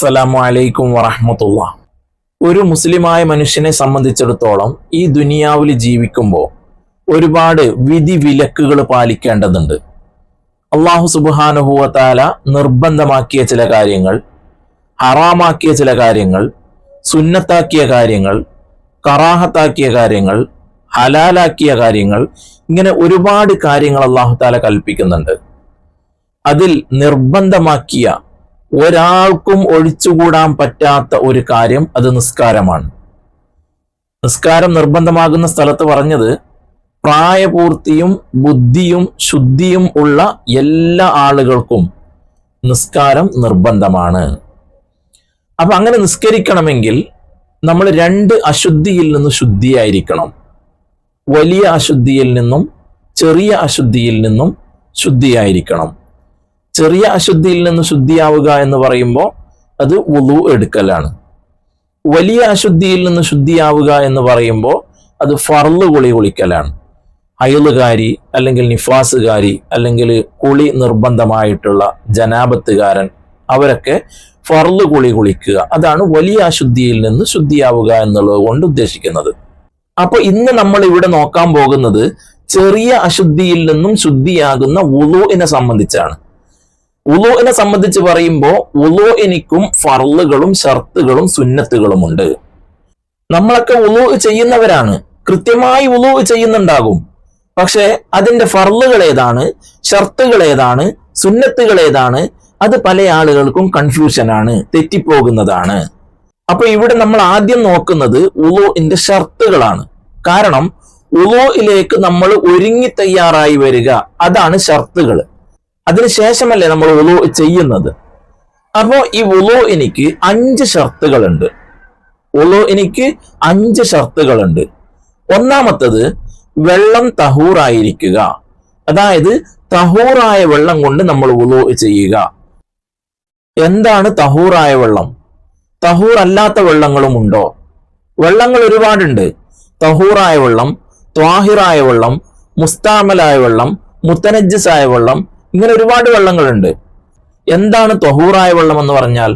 അസ്സലാമു അലൈക്കും വറഹ്മത്തുള്ളാഹ്. ഒരു മുസ്ലിമായ മനുഷ്യനെ സംബന്ധിച്ചിടത്തോളം ഈ ദുനിയാവിൽ ജീവിക്കുമ്പോൾ ഒരുപാട് വിധി വിലക്കുകൾ പാലിക്കേണ്ടതുണ്ട്. അള്ളാഹു സുബ്ഹാനഹു വ തആല നിർബന്ധമാക്കിയ ചില കാര്യങ്ങൾ, ഹറാമാക്കിയ ചില കാര്യങ്ങൾ, സുന്നത്താക്കിയ കാര്യങ്ങൾ, കറാഹത്താക്കിയ കാര്യങ്ങൾ, ഹലാലാക്കിയ കാര്യങ്ങൾ, ഇങ്ങനെ ഒരുപാട് കാര്യങ്ങൾ അള്ളാഹു തആല കൽപ്പിക്കുന്നുണ്ട്. അതിൽ നിർബന്ധമാക്കിയ ഒരാൾക്കും ഒഴിച്ചുകൂടാൻ പറ്റാത്ത ഒരു കാര്യം അത് നിസ്കാരമാണ്. നിസ്കാരം നിർബന്ധമാകുന്ന സ്ഥലത്ത് പറഞ്ഞത് പ്രായപൂർത്തിയും ബുദ്ധിയും ശുദ്ധിയും ഉള്ള എല്ലാ ആളുകൾക്കും നിസ്കാരം നിർബന്ധമാണ്. അപ്പൊ അങ്ങനെ നിസ്കരിക്കണമെങ്കിൽ നമ്മൾ രണ്ട് അശുദ്ധിയിൽ നിന്ന് ശുദ്ധിയായിരിക്കണം. വലിയ അശുദ്ധിയിൽ നിന്നും ചെറിയ അശുദ്ധിയിൽ നിന്നും ശുദ്ധിയായിരിക്കണം. ചെറിയ അശുദ്ധിയിൽ നിന്ന് ശുദ്ധിയാവുക എന്ന് പറയുമ്പോൾ അത് വുളു എടുക്കലാണ്. വലിയ അശുദ്ധിയിൽ നിന്ന് ശുദ്ധിയാവുക എന്ന് പറയുമ്പോൾ അത് ഫർള് കുളി കുളിക്കലാണ്. ഹൈളുകാരി അല്ലെങ്കിൽ നിഫാസുകാരി അല്ലെങ്കിൽ കുളി നിർബന്ധമായിട്ടുള്ള ജനാബത്തുകാരൻ അവരൊക്കെ ഫർള് കുളി കുളിക്കുക, അതാണ് വലിയ അശുദ്ധിയിൽ നിന്ന് ശുദ്ധിയാവുക എന്നുള്ളത് കൊണ്ട് ഉദ്ദേശിക്കുന്നത്. അപ്പൊ ഇന്ന് നമ്മൾ ഇവിടെ നോക്കാൻ പോകുന്നത് ചെറിയ അശുദ്ധിയിൽ നിന്നും ശുദ്ധിയാകുന്ന വുളുവിനെ സംബന്ധിച്ചാണ്. വുളുവിനെ സംബന്ധിച്ച് പറയുമ്പോൾ വുളുവിനിക്കും ഫർളുകളും ഷർത്തുകളും സുന്നത്തുകളുമുണ്ട്. നമ്മളൊക്കെ വുളു ചെയ്യുന്നവരാണ്, കൃത്യമായി വുളു ചെയ്യുന്നുണ്ടാകും. പക്ഷെ അതിന്റെ ഫർളുകൾ ഏതാണ്, ഷർത്തുകൾ ഏതാണ്, സുന്നത്തുകൾ ഏതാണ്, അത് പല ആളുകൾക്കും കൺഫ്യൂഷനാണ്, തെറ്റിപ്പോകുന്നതാണ്. അപ്പൊ ഇവിടെ നമ്മൾ ആദ്യം നോക്കുന്നത് വുളുവിന്റെ ഷർത്തുകളാണ്. കാരണം വുളുയിലേക്ക് നമ്മൾ ഒരുങ്ങി തയ്യാറായി വരിക, അതാണ് ഷർത്തുകൾ. അതിനുശേഷമല്ലേ നമ്മൾ വുളു ചെയ്യുന്നത്. അപ്പോ ഈ വുളുഇനിക്ക് 5 ഷർത്തുകളുണ്ട്. വുളുഇനിക്ക് 5 ഷർത്തുകളുണ്ട്. ഒന്നാമത്തത് വെള്ളം തഹൂറായിരിക്കുക, അതായത് തഹൂറായ വെള്ളം കൊണ്ട് നമ്മൾ വുളു ചെയ്യുക. എന്താണ് തഹൂറായ വെള്ളം? തഹൂർ അല്ലാത്ത വെള്ളങ്ങളും ഉണ്ടോ? വെള്ളങ്ങൾ ഒരുപാടുണ്ട്. തഹൂറായ വെള്ളം, ത്വാഹിറായ വെള്ളം, മുസ്താമലായ വെള്ളം, മുത്തനജ്ജിസായ വെള്ളം, ഇങ്ങനെ ഒരുപാട് വെള്ളങ്ങളുണ്ട്. എന്താണ് ത്വഹൂറായ വെള്ളം എന്ന് പറഞ്ഞാൽ?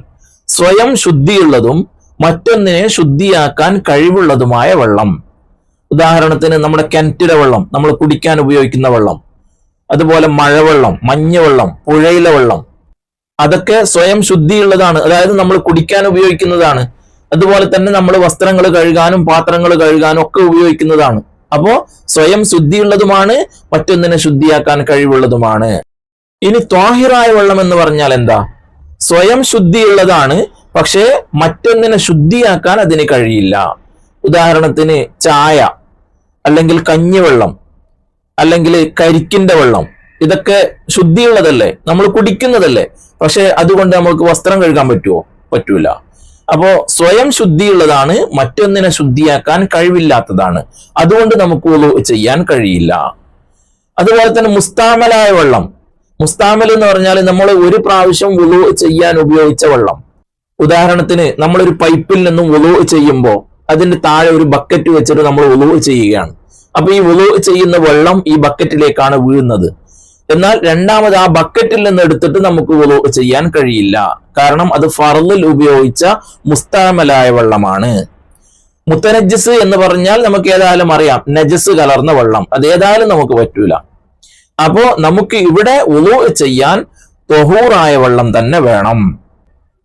സ്വയം ശുദ്ധിയുള്ളതും മറ്റൊന്നിനെ ശുദ്ധിയാക്കാൻ കഴിവുള്ളതുമായ വെള്ളം. ഉദാഹരണത്തിന് നമ്മുടെ കിണറ്റിലെ വെള്ളം, നമ്മൾ കുടിക്കാൻ ഉപയോഗിക്കുന്ന വെള്ളം, അതുപോലെ മഴവെള്ളം, മഞ്ഞവെള്ളം, പുഴയിലെ വെള്ളം, അതൊക്കെ സ്വയം ശുദ്ധിയുള്ളതാണ്, അതായത് നമ്മൾ കുടിക്കാൻ ഉപയോഗിക്കുന്നതാണ്. അതുപോലെ തന്നെ നമ്മൾ വസ്ത്രങ്ങൾ കഴുകാനും പാത്രങ്ങൾ കഴുകാനും ഒക്കെ ഉപയോഗിക്കുന്നതാണ്. അപ്പോ സ്വയം ശുദ്ധിയുള്ളതുമാണ്, മറ്റൊന്നിനെ ശുദ്ധിയാക്കാൻ കഴിവുള്ളതുമാണ്. ഇനി ത്വാഹിറായ വെള്ളം എന്ന് പറഞ്ഞാൽ എന്താ? സ്വയം ശുദ്ധിയുള്ളതാണ്, പക്ഷേ മറ്റൊന്നിനെ ശുദ്ധിയാക്കാൻ അതിന് കഴിയില്ല. ഉദാഹരണത്തിന് ചായ, അല്ലെങ്കിൽ കഞ്ഞിവെള്ളം, അല്ലെങ്കിൽ കരിക്കിന്റെ വെള്ളം, ഇതൊക്കെ ശുദ്ധിയുള്ളതല്ലേ, നമ്മൾ കുടിക്കുന്നതല്ലേ, പക്ഷെ അതുകൊണ്ട് നമുക്ക് വസ്ത്രം കഴുകാൻ പറ്റുമോ? പറ്റൂല. അപ്പോ സ്വയം ശുദ്ധിയുള്ളതാണ്, മറ്റൊന്നിനെ ശുദ്ധിയാക്കാൻ കഴിവില്ലാത്തതാണ്, അതുകൊണ്ട് നമുക്ക് വുളു ചെയ്യാൻ കഴിയില്ല. അതുപോലെ തന്നെ മുസ്താമലായ വെള്ളം. മുസ്താമൽ എന്ന് പറഞ്ഞാൽ നമ്മൾ ഒരു പ്രാവശ്യം വുളു ചെയ്യാൻ ഉപയോഗിച്ച വെള്ളം. ഉദാഹരണത്തിന് നമ്മളൊരു പൈപ്പിൽ നിന്നും വുളു ചെയ്യുമ്പോൾ അതിന്റെ താഴെ ഒരു ബക്കറ്റ് വെച്ചിട്ട് നമ്മൾ വുളു ചെയ്യുകയാണ്. അപ്പൊ ഈ വുളു ചെയ്യുന്ന വെള്ളം ഈ ബക്കറ്റിലേക്കാണ് വീഴുന്നത്. എന്നാൽ രണ്ടാമത് ആ ബക്കറ്റിൽ നിന്ന് എടുത്തിട്ട് നമുക്ക് വുളു ചെയ്യാൻ കഴിയില്ല, കാരണം അത് ഫർളിൽ ഉപയോഗിച്ച മുസ്താമലായ വെള്ളമാണ്. മുത്തനജ്ജിസ് എന്ന് പറഞ്ഞാൽ നമുക്ക് ഏതായാലും അറിയാം, നജസ് കലർന്ന വെള്ളം, അത് ഏതായാലും നമുക്ക് പറ്റൂല. അപ്പോ നമുക്ക് ഇവിടെ വുളു ചെയ്യാൻ ത്വഹൂറായ വെള്ളം തന്നെ വേണം.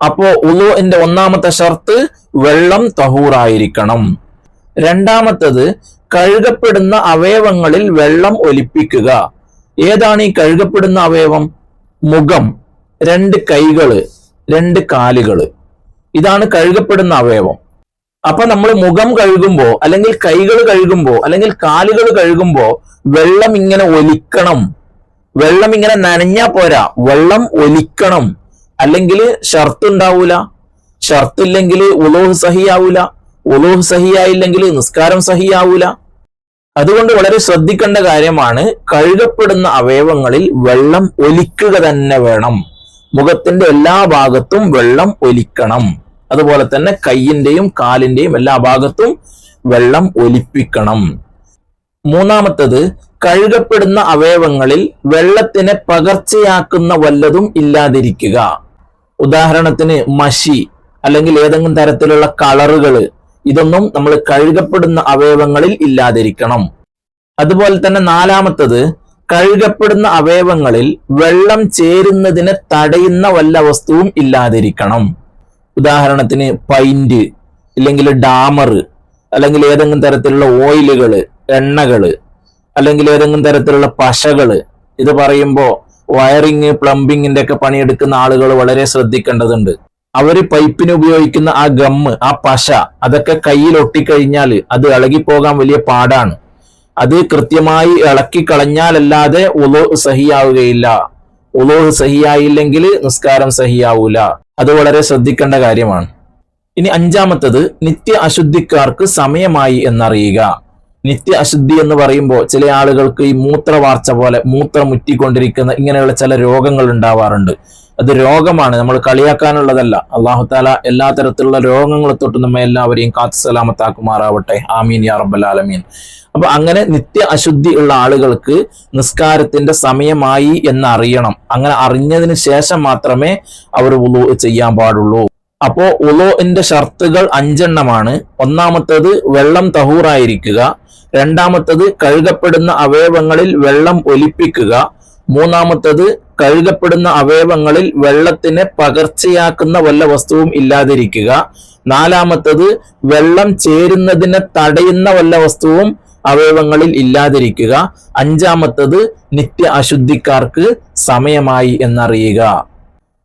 അപ്പോ വുളുഇന്റെ ഒന്നാമത്തെ ഷർത്ത് വെള്ളം തഹൂറായിരിക്കണം. രണ്ടാമത്തത് കഴുകപ്പെടുന്ന അവയവങ്ങളിൽ വെള്ളം ഒലിപ്പിക്കുക. ഏതാണ് ഈ കഴുകപ്പെടുന്ന അവയവം? മുഖം, 2 കൈകള്, 2 കാലുകള്, ഇതാണ് കഴുകപ്പെടുന്ന അവയവം. അപ്പൊ നമ്മൾ മുഖം കഴുകുമ്പോ, അല്ലെങ്കിൽ കൈകൾ കഴുകുമ്പോ, അല്ലെങ്കിൽ കാലുകൾ കഴുകുമ്പോ വെള്ളം ഇങ്ങനെ ഒലിക്കണം. വെള്ളം ഇങ്ങനെ നനഞ്ഞാ പോരാ, വെള്ളം ഒലിക്കണം, അല്ലെങ്കിൽ ഷർത്ത് ഉണ്ടാവൂല. ഷർത്തില്ലെങ്കിൽ വുളൂഹ് സഹിയാവൂല, വുളൂഹ് സഹിയായില്ലെങ്കിൽ നിസ്കാരം സഹിയാവൂല. അതുകൊണ്ട് വളരെ ശ്രദ്ധിക്കേണ്ട കാര്യമാണ്, കഴുകപ്പെടുന്ന അവയവങ്ങളിൽ വെള്ളം ഒലിക്കുക തന്നെ വേണം. മുഖത്തിന്റെ എല്ലാ ഭാഗത്തും വെള്ളം ഒലിക്കണം. അതുപോലെ തന്നെ കൈയിന്റെയും കാലിന്റെയും എല്ലാ ഭാഗത്തും വെള്ളം ഒലിപ്പിക്കണം. മൂന്നാമത്തത് കഴുകപ്പെടുന്ന അവയവങ്ങളിൽ വെള്ളത്തിനെ പകർച്ചയാക്കുന്ന വല്ലതും ഇല്ലാതിരിക്കുക. ഉദാഹരണത്തിന് മഷി, അല്ലെങ്കിൽ ഏതെങ്കിലും തരത്തിലുള്ള കളറുകൾ, ഇതൊന്നും നമ്മൾ കഴുകപ്പെടുന്ന അവയവങ്ങളിൽ ഇല്ലാതിരിക്കണം. അതുപോലെ തന്നെ നാലാമത്തത്, കഴുകപ്പെടുന്ന അവയവങ്ങളിൽ വെള്ളം ചേരുന്നതിനെ തടയുന്ന വല്ല വസ്തുവും ഇല്ലാതിരിക്കണം. ഉദാഹരണത്തിന് പൈന്റ്, ഇല്ലെങ്കിൽ ഡാമർ, അല്ലെങ്കിൽ ഏതെങ്കിലും തരത്തിലുള്ള ഓയിലുകൾ, എണ്ണകൾ, അല്ലെങ്കിൽ ഏതെങ്കിലും തരത്തിലുള്ള പശകൾ. ഇത് പറയുമ്പോൾ വയറിങ്, പ്ലംബിങ്ങിന്റെ ഒക്കെ പണിയെടുക്കുന്ന ആളുകൾ വളരെ ശ്രദ്ധിക്കേണ്ടതുണ്ട്. അവര് പൈപ്പിന് ഉപയോഗിക്കുന്ന ആ ഗമ്മ്, ആ പശ, അതൊക്കെ കയ്യിൽ ഒട്ടിക്കഴിഞ്ഞാൽ അത് ഇളകിപ്പോകാൻ വലിയ പാടാണ്. അത് കൃത്യമായി ഇളക്കി കളഞ്ഞാലല്ലാതെ ഉളൂ സഹിയാവുകയില്ല. ഉളൂ സഹിയായില്ലെങ്കിൽ നിസ്കാരം സഹിയാവൂല. അത് വളരെ ശ്രദ്ധിക്കേണ്ട കാര്യമാണ്. ഇനി അഞ്ചാമത്തത്, നിത്യ അശുദ്ധിക്കാർക്ക് സമയമായി എന്നറിയുക. നിത്യ അശുദ്ധി എന്ന് പറയുമ്പോൾ ചില ആളുകൾക്ക് ഈ മൂത്രവാർച്ച പോലെ മൂത്രം മുറ്റിക്കൊണ്ടിരിക്കുന്ന ഇങ്ങനെയുള്ള ചില രോഗങ്ങൾ ഉണ്ടാവാറുണ്ട്. അത് രോഗമാണ്, നമ്മൾ കളിയാക്കാനുള്ളതല്ല. അല്ലാഹു തആല എല്ലാ തരത്തിലുള്ള രോഗങ്ങളെ തൊട്ട് നമ്മെ എല്ലാവരെയും കാത്തു സലാമത്താക്കുമാറാവട്ടെ. ആമീൻ യാ റബ്ബൽ ആലമീൻ. അപ്പൊ അങ്ങനെ നിത്യ അശുദ്ധി ഉള്ള ആളുകൾക്ക് നിസ്കാരത്തിന്റെ സമയമായി എന്ന് അറിയണം. അങ്ങനെ അറിഞ്ഞതിന് ശേഷം മാത്രമേ അവർ വുളൂ ചെയ്യാൻ പാടുള്ളൂ. അപ്പോ വുളൂഇന്റെ ഷർത്തുകൾ 5 എണ്ണമാണ്. ഒന്നാമത്തേത് വെള്ളം തഹൂറായിരിക്കുക. രണ്ടാമത്തേത് കഴുകപ്പെടുന്ന അവയവങ്ങളിൽ വെള്ളം ഒലിപ്പിക്കുക. മൂന്നാമത്തേത് കഴുകപ്പെടുന്ന അവയവങ്ങളിൽ വെള്ളത്തിനെ പകർച്ചയാക്കുന്ന വല്ല വസ്തുവും ഇല്ലാതിരിക്കുക. നാലാമത്തേത് വെള്ളം ചേരുന്നതിനെ തടയുന്ന വല്ല വസ്തുവും അവയവങ്ങളിൽ ഇല്ലാതിരിക്കുക. അഞ്ചാമത്തേത് നിത്യ അശുദ്ധിക്കാർക്ക് സമയമായി എന്നറിയുക.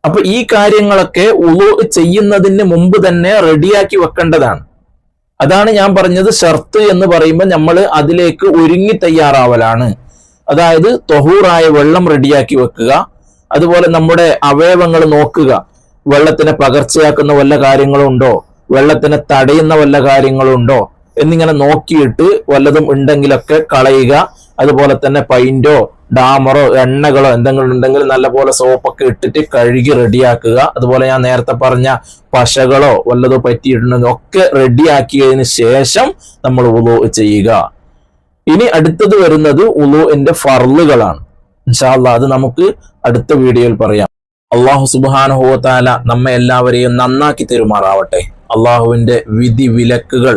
അപ്പൊ ഈ കാര്യങ്ങളൊക്കെ വുളൂ ചെയ്യുന്നതിന് മുമ്പ് തന്നെ റെഡിയാക്കി വെക്കേണ്ടതാണ്. അതാണ് ഞാൻ പറഞ്ഞത്, ഷർത്ത് എന്ന് പറയുമ്പോൾ നമ്മൾ അതിലേക്ക് ഒരുങ്ങി തയ്യാറാവലാണ്. അതായത് തൊഹൂറായ വെള്ളം റെഡിയാക്കി വെക്കുക. അതുപോലെ നമ്മുടെ അവയവങ്ങൾ നോക്കുക, വെള്ളത്തിനെ പകർച്ചയാക്കുന്ന വല്ല കാര്യങ്ങളും ഉണ്ടോ, വെള്ളത്തിനെ തടയുന്ന വല്ല കാര്യങ്ങളും ഉണ്ടോ എന്നിങ്ങനെ നോക്കിയിട്ട് വല്ലതും ഉണ്ടെങ്കിലൊക്കെ കളയുക. അതുപോലെ തന്നെ പൈന്റോ ഡാമറോ എണ്ണകളോ എന്തെങ്കിലും ഉണ്ടെങ്കിൽ നല്ലപോലെ സോപ്പൊക്കെ ഇട്ടിട്ട് കഴുകി റെഡിയാക്കുക. അതുപോലെ ഞാൻ നേരത്തെ പറഞ്ഞ പശകളോ വല്ലതോ പറ്റിയിട്ടുണ്ടെങ്കിൽ ഒക്കെ റെഡിയാക്കിയതിന് ശേഷം നമ്മൾ വുളൂ ചെയ്യുക. ഇനി അടുത്തത് വരുന്നത് വുളൂഇന്റെ ഫർളുകളാണ്. ഇൻഷാ അല്ലാഹ് അത് നമുക്ക് അടുത്ത വീഡിയോയിൽ പറയാം. അല്ലാഹു സുബ്ഹാനഹു വ തആല നമ്മെ എല്ലാവരെയും നന്നാക്കി തരുമാറാവട്ടെ. അള്ളാഹുവിന്റെ വിധി വിലക്കുകൾ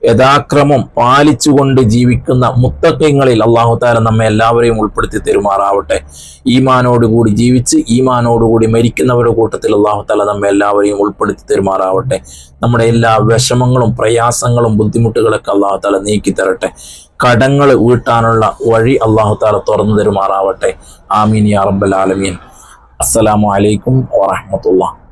യഥാക്രമം പാലിച്ചുകൊണ്ട് ജീവിക്കുന്ന മുത്തഖീങ്ങളിൽ അല്ലാഹു തആല നമ്മെ എല്ലാവരെയും ഉൾപ്പെടുത്തി തരുമാറാവട്ടെ. ഈമാനോടുകൂടി ജീവിച്ച് ഈമാനോടുകൂടി മരിക്കുന്നവരുടെ കൂട്ടത്തിൽ അല്ലാഹു തആല നമ്മെ എല്ലാവരെയും ഉൾപ്പെടുത്തി തരുമാറാവട്ടെ. നമ്മുടെ എല്ലാ വിഷമങ്ങളും പ്രയാസങ്ങളും ബുദ്ധിമുട്ടുകളൊക്കെ അല്ലാഹു തആല നീക്കി തരട്ടെ. കടങ്ങൾ വീട്ടാനുള്ള വഴി അല്ലാഹു തആല തുറന്നു തരുമാറാവട്ടെ. ആമീൻ യാ റബ്ബൽ ആലമീൻ. അസ്സലാമു അലൈക്കും വറഹ്മത്തുള്ളാഹി.